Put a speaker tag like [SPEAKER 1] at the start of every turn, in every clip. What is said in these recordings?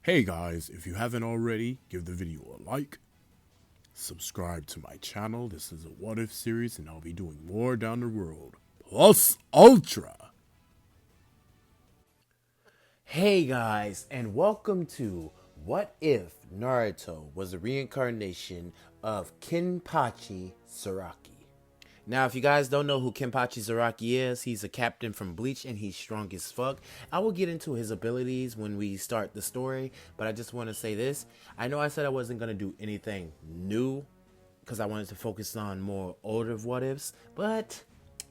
[SPEAKER 1] Hey guys, if you haven't already, give the video a like, subscribe to my channel. This is a what if series and I'll be doing more down the road. Plus Ultra!
[SPEAKER 2] Hey guys, and welcome to What If Naruto Was a Reincarnation of Kenpachi Saraki. Now, if you guys don't know who Kenpachi Zaraki is, he's a captain from Bleach and he's strong as fuck. I will get into his abilities when we start the story, but I just want to say this. I know I said I wasn't going to do anything new because I wanted to focus on more older what ifs, but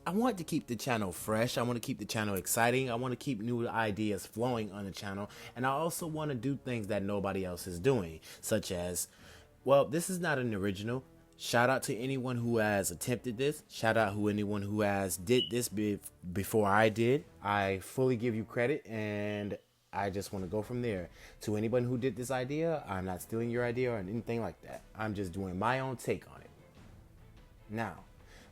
[SPEAKER 2] I want to keep the channel fresh. I want to keep the channel exciting. I want to keep new ideas flowing on the channel. And I also want to do things that nobody else is doing, such as, well, this is not an original. Shout out to anyone who has attempted this. Shout out to anyone who has did this before I did. I fully give you credit, and I just want to go from there. To anyone who did this idea, I'm not stealing your idea or anything like that. I'm just doing my own take on it. Now,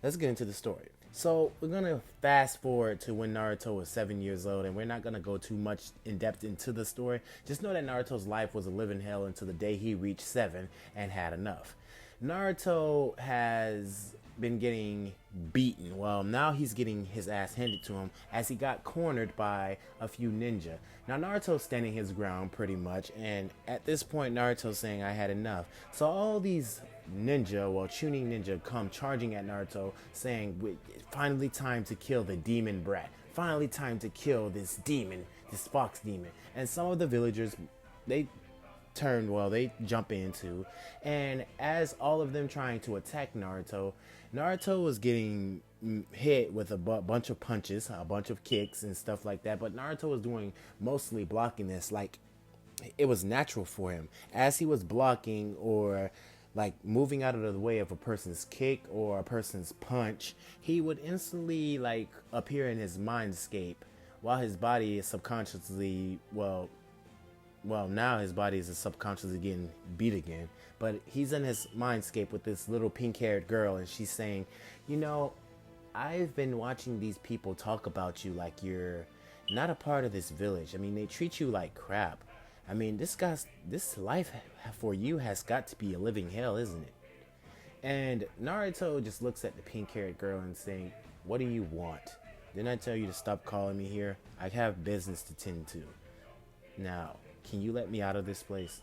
[SPEAKER 2] let's get into the story. So we're gonna fast forward to when Naruto was 7 years old, and we're not gonna go too much in depth into the story. Just know that Naruto's life was a living hell until the day he reached 7 and had enough. Naruto has been getting beaten. Well, now he's getting his ass handed to him as he got cornered by a few ninja. Now Naruto's standing his ground pretty much, and at this point Naruto's saying I had enough. So all these ninja, well, tuning ninja, come charging at Naruto saying finally time to kill the demon brat. Finally time to kill this demon, this fox demon. And some of the villagers, they they jump into, and as all of them trying to attack Naruto was getting hit with a bunch of punches, a bunch of kicks and stuff like that, but Naruto was doing mostly blocking this like it was natural for him. As he was blocking or like moving out of the way of a person's kick or a person's punch, he would instantly like appear in his mindscape while his body is subconsciously, now his body is subconsciously getting beat again, but he's in his mindscape with this little pink-haired girl, and she's saying, you know, I've been watching these people talk about you like you're not a part of this village. I mean, they treat you like crap. I mean, this life for you has got to be a living hell, isn't it? And Naruto just looks at the pink-haired girl and saying, what do you want? Didn't I tell you to stop calling me here? I have business to tend to. Now, can you let me out of this place?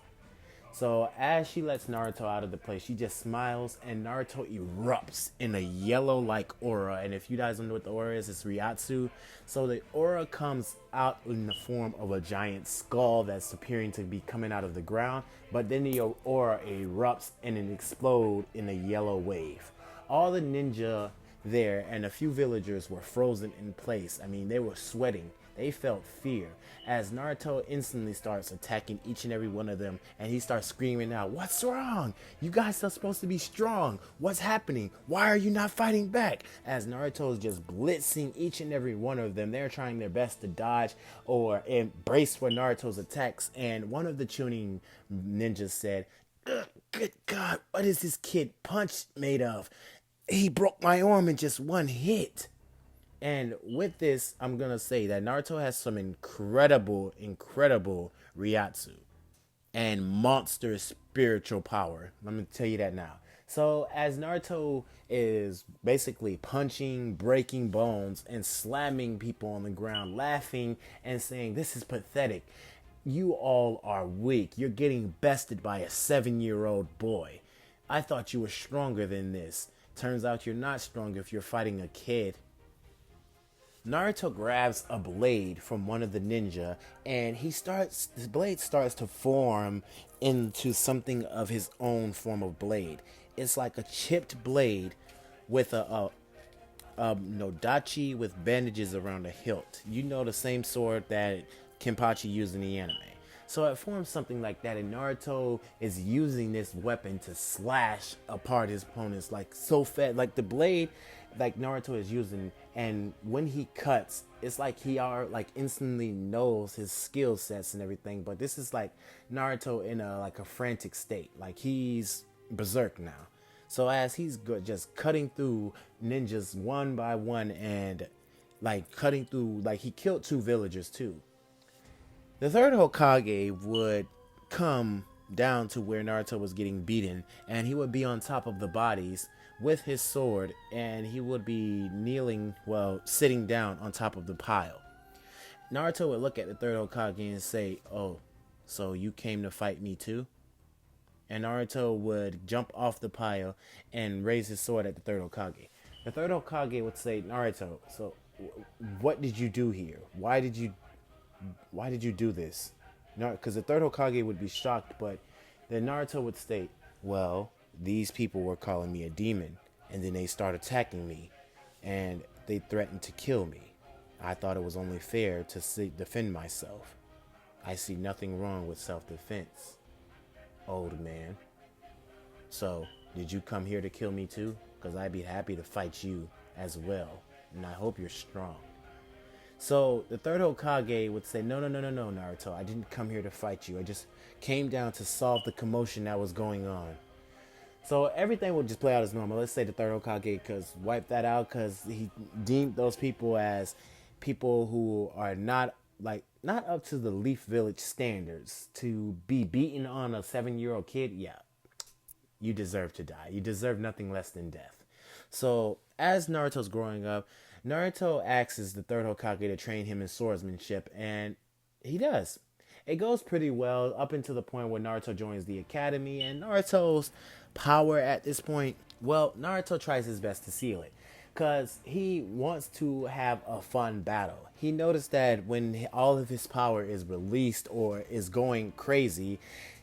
[SPEAKER 2] So as she lets Naruto out of the place, she just smiles and Naruto erupts in a yellow like aura. And if you guys don't know what the aura is, it's Ryatsu. So the aura comes out in the form of a giant skull that's appearing to be coming out of the ground. But then the aura erupts and it explodes in a yellow wave. All the ninja there and a few villagers were frozen in place. I mean, they were sweating. They felt fear as Naruto instantly starts attacking each and every one of them, and he starts screaming out, what's wrong? You guys are supposed to be strong. What's happening? Why are you not fighting back? As Naruto is just blitzing each and every one of them. They're trying their best to dodge or embrace for Naruto's attacks, and one of the tuning ninjas said, good God, what is this kid punch made of? He broke my arm in just one hit. And with this, I'm going to say that Naruto has some incredible Ryatsu and monster spiritual power. Let me tell you that now. So as Naruto is basically punching, breaking bones, and slamming people on the ground, laughing and saying, this is pathetic. You all are weak. You're getting bested by a 7-year-old boy. I thought you were stronger than this. Turns out you're not strong if you're fighting a kid. Naruto grabs a blade from one of the ninja, and his blade starts to form into something of his own form of blade. It's like a chipped blade with a nodachi with bandages around the hilt. You know, the same sword that Kenpachi used in the anime. So it forms something like that, and Naruto is using this weapon to slash apart his opponents like so fast, like the blade like Naruto is using, and when he cuts, it's like he instantly knows his skill sets and everything. But this is like Naruto in a frantic state, like he's berserk now. So as he's just cutting through ninjas one by one, and like cutting through, like he killed 2 villagers too. The third Hokage would come down to where Naruto was getting beaten, and he would be on top of the bodies with his sword, and he would be kneeling, well, sitting down on top of the pile. Naruto would look at the third Hokage and say, "Oh, so you came to fight me too?" And Naruto would jump off the pile and raise his sword at the third Hokage. The third Hokage would say, "Naruto, so what did you do here? Why did you do this?" Because the third Hokage would be shocked, but then Naruto would state, "Well, these people were calling me a demon, and then they start attacking me, and they threatened to kill me. I thought it was only fair to defend myself. I see nothing wrong with self-defense, old man. So, did you come here to kill me too? Because I'd be happy to fight you as well, and I hope you're strong." So the third Hokage would say, "No, Naruto. I didn't come here to fight you. I just came down to solve the commotion that was going on." So everything would just play out as normal. Let's say the third Hokage wiped that out because he deemed those people as people who are not up to the Leaf Village standards. To be beaten on a 7-year-old kid, yeah, you deserve to die. You deserve nothing less than death. So as Naruto's growing up, Naruto asks the third Hokage to train him in swordsmanship, and he does. It goes pretty well up until the point where Naruto joins the academy, and Naruto's power at this point, well, Naruto tries his best to seal it because he wants to have a fun battle. He noticed that when all of his power is released or is going crazy,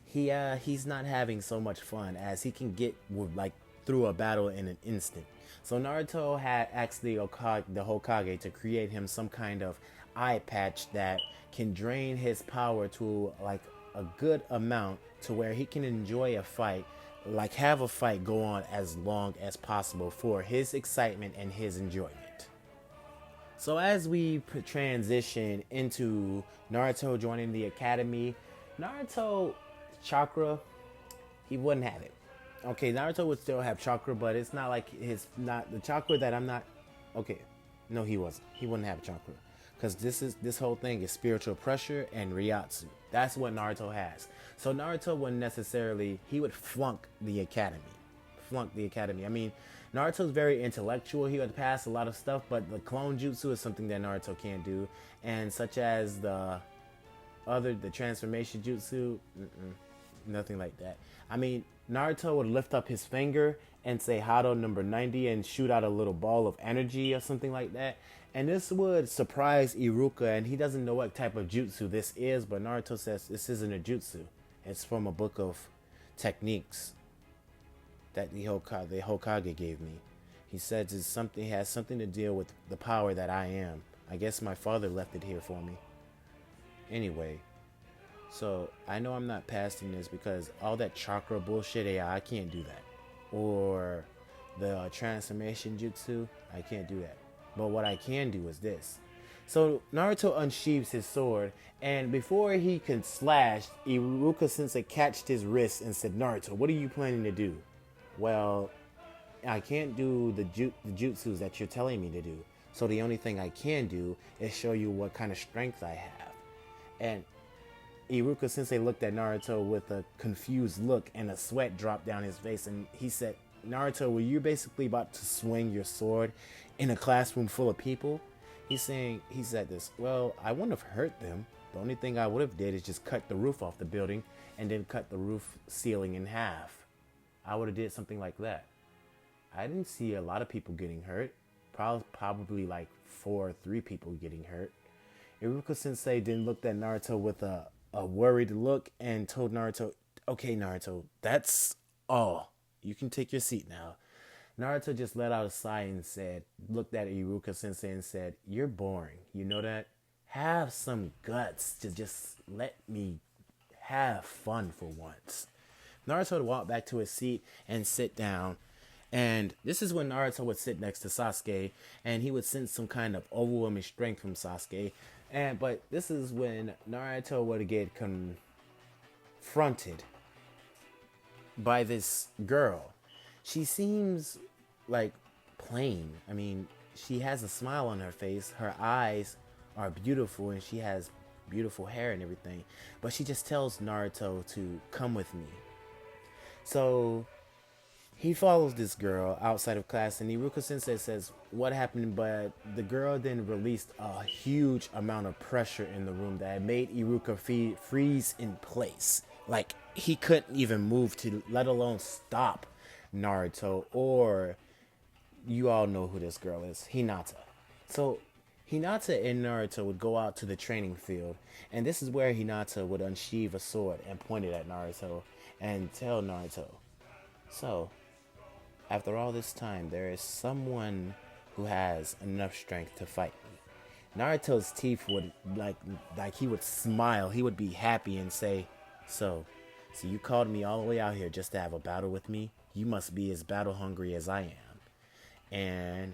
[SPEAKER 2] he's not having so much fun as he can get through a battle in an instant. So Naruto had asked the Hokage to create him some kind of eye patch that can drain his power to a good amount to where he can enjoy a fight, have a fight go on as long as possible for his excitement and his enjoyment. So as we transition into Naruto joining the academy, Naruto chakra, he wouldn't have it. Okay, Naruto would still have chakra, but it's not like not the chakra that I'm not. Okay, no, he wasn't. He wouldn't have chakra because this whole thing is spiritual pressure and Ryatsu. That's what Naruto has. So Naruto wouldn't necessarily. He would flunk the academy. I mean, Naruto's very intellectual. He would pass a lot of stuff, but the clone jutsu is something that Naruto can't do, and such as the transformation jutsu, nothing like that. I mean, Naruto would lift up his finger and say Hado number 90 and shoot out a little ball of energy or something like that. And this would surprise Iruka, and he doesn't know what type of jutsu this is, but Naruto says this isn't a jutsu. It's from a book of techniques that the Hokage gave me. He says it has something to deal with the power that I am. I guess my father left it here for me. Anyway, so I know I'm not passing this because all that chakra bullshit, yeah, I can't do that. Or the transformation jutsu, I can't do that. But what I can do is this. So Naruto unsheathes his sword, and before he can slash, Iruka Sensei catched his wrist and said, "Naruto, what are you planning to do?" "Well, I can't do the jutsus that you're telling me to do. So the only thing I can do is show you what kind of strength I have." And Iruka Sensei looked at Naruto with a confused look, and a sweat dropped down his face, and he said, "Naruto, were you basically about to swing your sword in a classroom full of people?" He said this, "Well, I wouldn't have hurt them. The only thing I would have did is just cut the roof off the building and then cut the roof ceiling in half. I would have did something like that. I didn't see a lot of people getting hurt. Probably like 4 or 3 people getting hurt." Iruka Sensei then looked at Naruto with a worried look and told Naruto, "Okay, Naruto, that's all. You can take your seat now." Naruto just let out a sigh and looked at Iruka Sensei and said, "You're boring. You know that? Have some guts to just let me have fun for once." Naruto would walk back to his seat and sit down. And this is when Naruto would sit next to Sasuke, and he would sense some kind of overwhelming strength from Sasuke. But this is when Naruto would get confronted by this girl. She seems like plain. I mean, she has a smile on her face. Her eyes are beautiful, and she has beautiful hair and everything. But she just tells Naruto to come with me. So he follows this girl outside of class, and Iruka Sensei says what happened, but the girl then released a huge amount of pressure in the room that made Iruka freeze in place. Like, he couldn't even move to, let alone stop Naruto, or you all know who this girl is, Hinata. So Hinata and Naruto would go out to the training field, and this is where Hinata would unsheathe a sword and point it at Naruto and tell Naruto, so, after all this time, there is someone who has enough strength to fight me. Naruto's teeth would, like he would smile. He would be happy and say, so you called me all the way out here just to have a battle with me? You must be as battle hungry as I am. And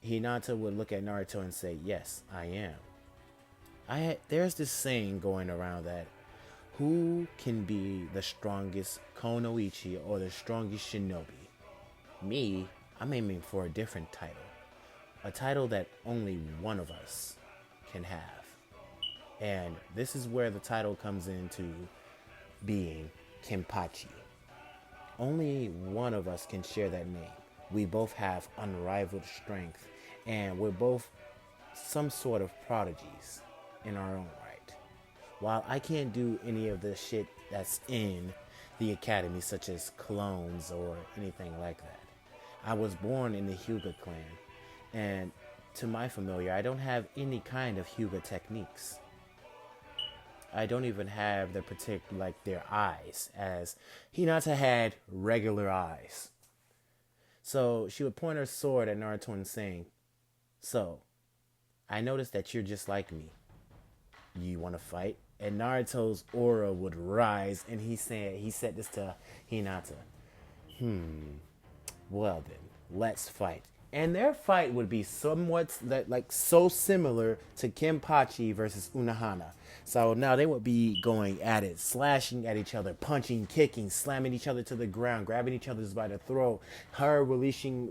[SPEAKER 2] Hinata would look at Naruto and say, yes, I am. There's this saying going around that who can be the strongest Konoichi or the strongest shinobi? Me, I'm aiming for a different title. A title that only one of us can have. And this is where the title comes into being, Kenpachi. Only one of us can share that name. We both have unrivaled strength, and we're both some sort of prodigies in our own right. While I can't do any of the shit that's in the academy, such as clones or anything like that, I was born in the Hyuga clan, and to my familiar, I don't have any kind of Hyuga techniques. I don't even have the particular, like, their eyes, as Hinata had regular eyes. So she would point her sword at Naruto and saying, so, I noticed that you're just like me. You want to fight? And Naruto's aura would rise, and he said this to Hinata. Well then, let's fight. And their fight would be somewhat so similar to Kenpachi versus Unohana. So now they would be going at it, slashing at each other, punching, kicking, slamming each other to the ground, grabbing each other by the throat, her releasing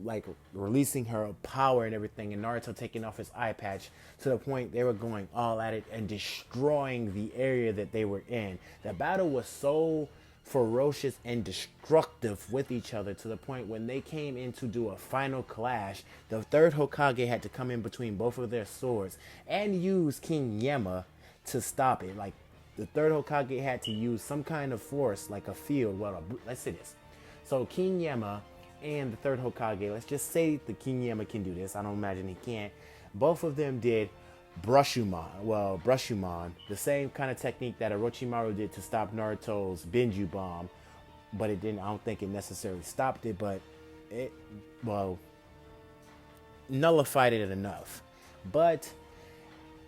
[SPEAKER 2] her power and everything, and Naruto taking off his eye patch, to the point they were going all at it and destroying the area that they were in. The battle was so ferocious and destructive with each other, to the point when they came in to do a final clash, the third Hokage had to come in between both of their swords and use King Yama to stop it. Like, the third Hokage had to use some kind of force, like a field. Well, let's say this. So King Yama and the third Hokage, let's just say the King Yama can do this. I don't imagine he can't. Both of them did Brushuman, the same kind of technique that Orochimaru did to stop Naruto's Benju bomb, but it didn't. I don't think it necessarily stopped it, but it, nullified it enough. But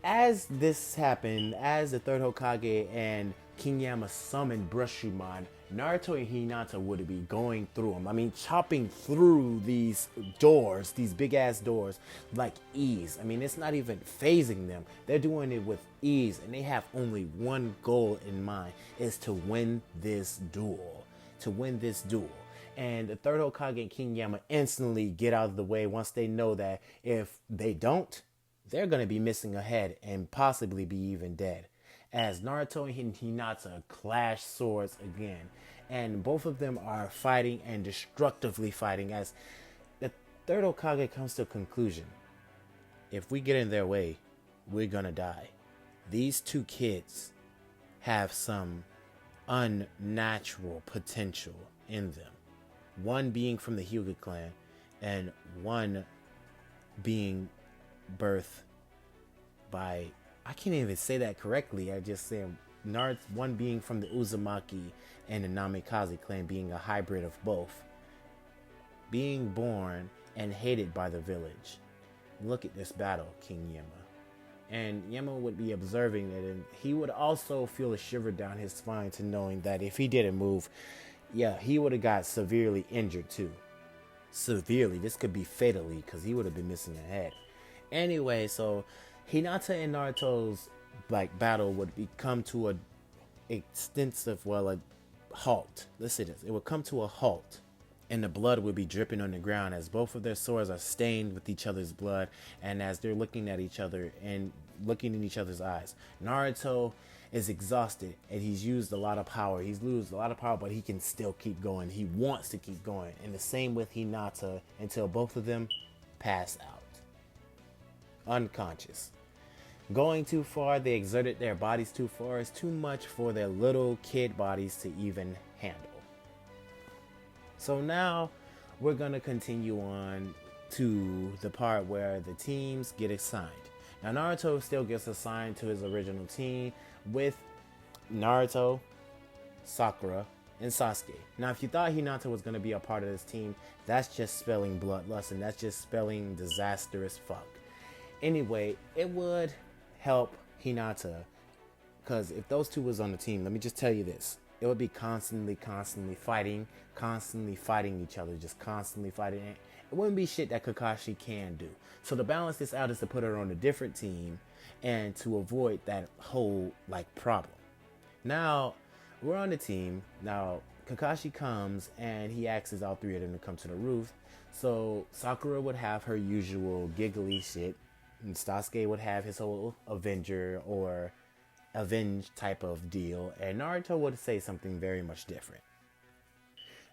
[SPEAKER 2] as this happened, as the third Hokage and King Yama summoned Brushuman, Naruto and Hinata would be going through them. I mean, chopping through these doors, these big ass doors, like ease. I mean, it's not even phasing them. They're doing it with ease, and they have only one goal in mind, is to win this duel. And the third Hokage and King Yama instantly get out of the way once they know that if they don't, they're going to be missing a head and possibly be even dead. As Naruto and Hinata clash swords again, and both of them are fighting and destructively fighting, as the third Hokage comes to a conclusion. If we get in their way, we're gonna die. These two kids have some unnatural potential in them. One being from the Hyuga clan, and one being birthed by, I can't even say that correctly. I just said one being from the Uzumaki and the Namikaze clan, being a hybrid of both. Being born and hated by the village. Look at this battle, King Yama. And Yama would be observing it, and he would also feel a shiver down his spine to knowing that if he didn't move, he would have got severely injured too. Severely. This could be fatally, because he would have been missing a head. Anyway, so Hinata and Naruto's battle would come to a halt. Let's say this. It would come to a halt, and the blood would be dripping on the ground as both of their swords are stained with each other's blood, and as they're looking at each other, and looking in each other's eyes. Naruto is exhausted and he's used a lot of power. He's losing a lot of power, but he can still keep going. He wants to keep going. And the same with Hinata until both of them pass out. Unconscious. Going too far, they exerted their bodies too far. It's too much for their little kid bodies to even handle. So now we're going to continue on to the part where the teams get assigned. Now Naruto still gets assigned to his original team with Naruto, Sakura, and Sasuke. Now if you thought Hinata was going to be a part of this team, that's just spelling bloodlust and that's just spelling disastrous fuck. Anyway, it would help Hinata because if those two was on the team, let me just tell you this. It would be constantly fighting each other, just constantly fighting. It wouldn't be shit that Kakashi can do. So to balance this out is to put her on a different team and to avoid that whole problem. Now we're on the team. Now Kakashi comes and he asks all three of them to come to the roof. So Sakura would have her usual giggly shit, and Sasuke would have his whole Avenger or avenge type of deal, and Naruto would say something very much different.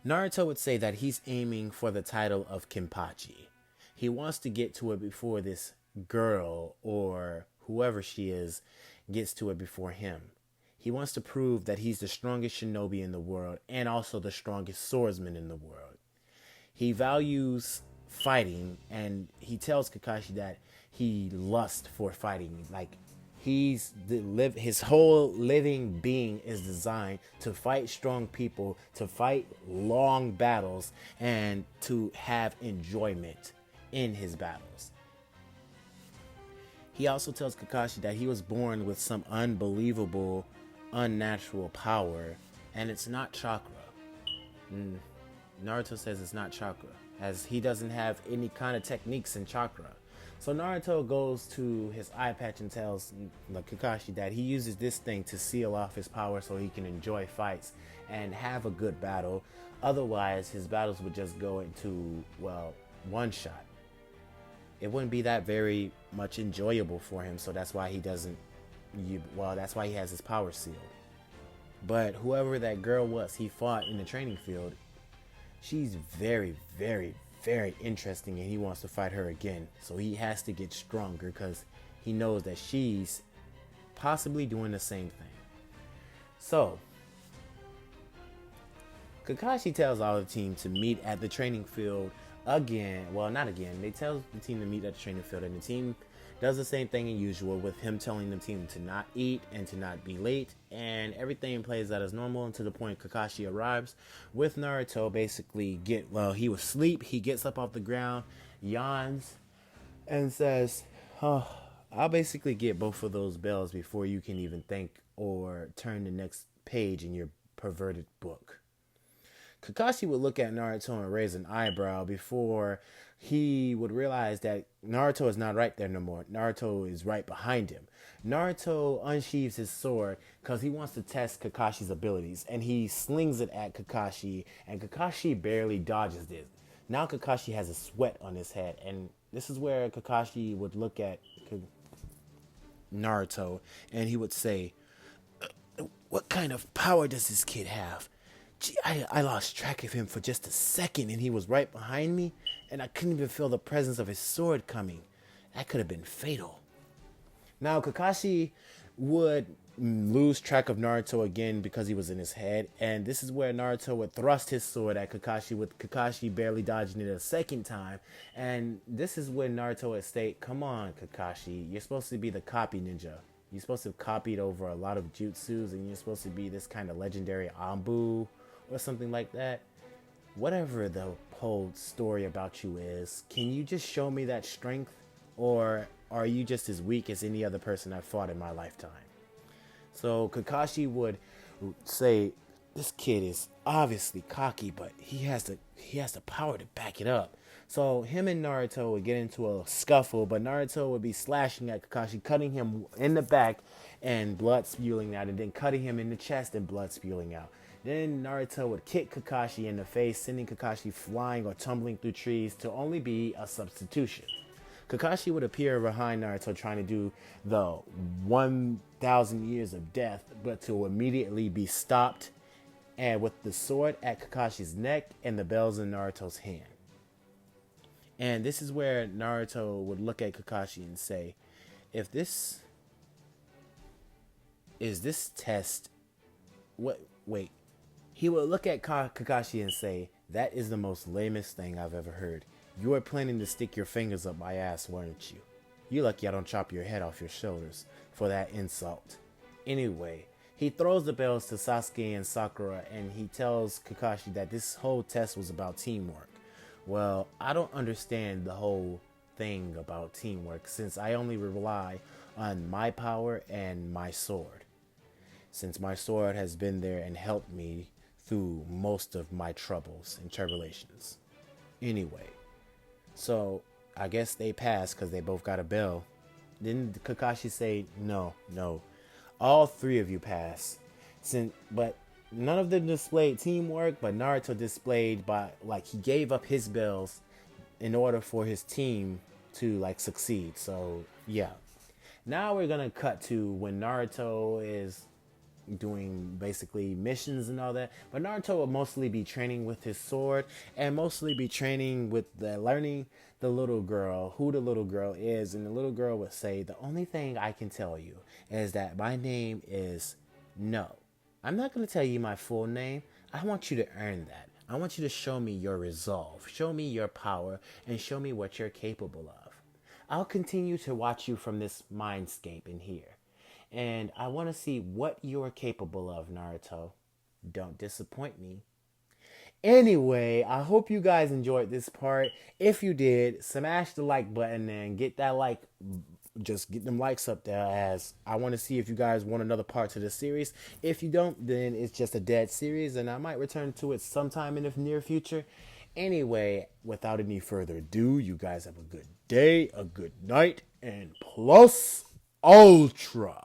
[SPEAKER 2] Naruto would say that he's aiming for the title of Kenpachi. He wants to get to it before this girl or whoever she is gets to it before him. He wants to prove that he's the strongest shinobi in the world and also the strongest swordsman in the world. He values fighting and he tells Kakashi that he lusts for fighting. His whole living being is designed to fight strong people, to fight long battles, and to have enjoyment in his battles. He also tells Kakashi that he was born with some unbelievable, unnatural power, and it's not chakra. Naruto says it's not chakra, as he doesn't have any kind of techniques in chakra. So Naruto goes to his eye patch and tells Kakashi that he uses this thing to seal off his power so he can enjoy fights and have a good battle. Otherwise, his battles would just go into, one shot. It wouldn't be that very much enjoyable for him, so that's why he doesn't, that's why he has his power sealed. But whoever that girl was he fought in the training field, she's very, very, very interesting and he wants to fight her again. So he has to get stronger because he knows that she's possibly doing the same thing. So Kakashi tells all the team to meet at the training field again. Well, not again. They tell the team to meet at the training field and the team does the same thing as usual with him telling the team to not eat and to not be late, and everything plays out as normal until the point Kakashi arrives with Naruto. Basically he was asleep. He gets up off the ground, yawns, and says, I'll basically get both of those bells before you can even think or turn the next page in your perverted book. Kakashi would look at Naruto and raise an eyebrow before he would realize that Naruto is not right there no more. Naruto is right behind him. Naruto unsheathes his sword because he wants to test Kakashi's abilities, and he slings it at Kakashi, and Kakashi barely dodges it. Now Kakashi has a sweat on his head, and this is where Kakashi would look at Naruto, and he would say, what kind of power does this kid have? Gee, I lost track of him for just a second and he was right behind me and I couldn't even feel the presence of his sword coming. That could have been fatal. Now Kakashi would lose track of Naruto again because he was in his head, and this is where Naruto would thrust his sword at Kakashi with Kakashi barely dodging it a second time, and this is when Naruto would state, come on Kakashi, you're supposed to be the copy ninja. You're supposed to have copied over a lot of jutsus and you're supposed to be this kind of legendary Anbu or something like that. Whatever the whole story about you is, can you just show me that strength? Or are you just as weak as any other person I've fought in my lifetime? So Kakashi would say, this kid is obviously cocky, but he has the power to back it up. So him and Naruto would get into a scuffle, but Naruto would be slashing at Kakashi, cutting him in the back and blood spewing out, and then cutting him in the chest and blood spewing out. Then Naruto would kick Kakashi in the face, sending Kakashi flying or tumbling through trees to only be a substitution. Kakashi would appear behind Naruto trying to do the 1,000 years of death, but to immediately be stopped and with the sword at Kakashi's neck and the bells in Naruto's hand. And this is where Naruto would look at Kakashi and say, if this is this test, what, wait, he would look at Kakashi and say, that is the most lamest thing I've ever heard. You were planning to stick your fingers up my ass, weren't you? You lucky I don't chop your head off your shoulders for that insult. Anyway, he throws the bells to Sasuke and Sakura and he tells Kakashi that this whole test was about teamwork. Well, I don't understand the whole thing about teamwork since I only rely on my power and my sword. Since my sword has been there and helped me through most of my troubles and tribulations. Anyway, so I guess they passed because they both got a bell. Didn't Kakashi say, no, all three of you pass? But none of them displayed teamwork, but Naruto displayed he gave up his bells in order for his team to succeed. So yeah. Now we're gonna cut to when Naruto is doing basically missions and all that, but Naruto will mostly be training with his sword and mostly be training with learning the little girl, who the little girl is, and the little girl would say, the only thing I can tell you is that my name is No. I'm not going to tell you my full name. I want you to earn that. I want you to show me your resolve, show me your power, and show me what you're capable of. I'll continue to watch you from this mindscape in here. And I want to see what you're capable of, Naruto. Don't disappoint me. Anyway, I hope you guys enjoyed this part. If you did, smash the like button and get that just get them likes up there, as I want to see if you guys want another part to the series. If you don't, then it's just a dead series and I might return to it sometime in the near future. Anyway, without any further ado, you guys have a good day, a good night, and plus ultra.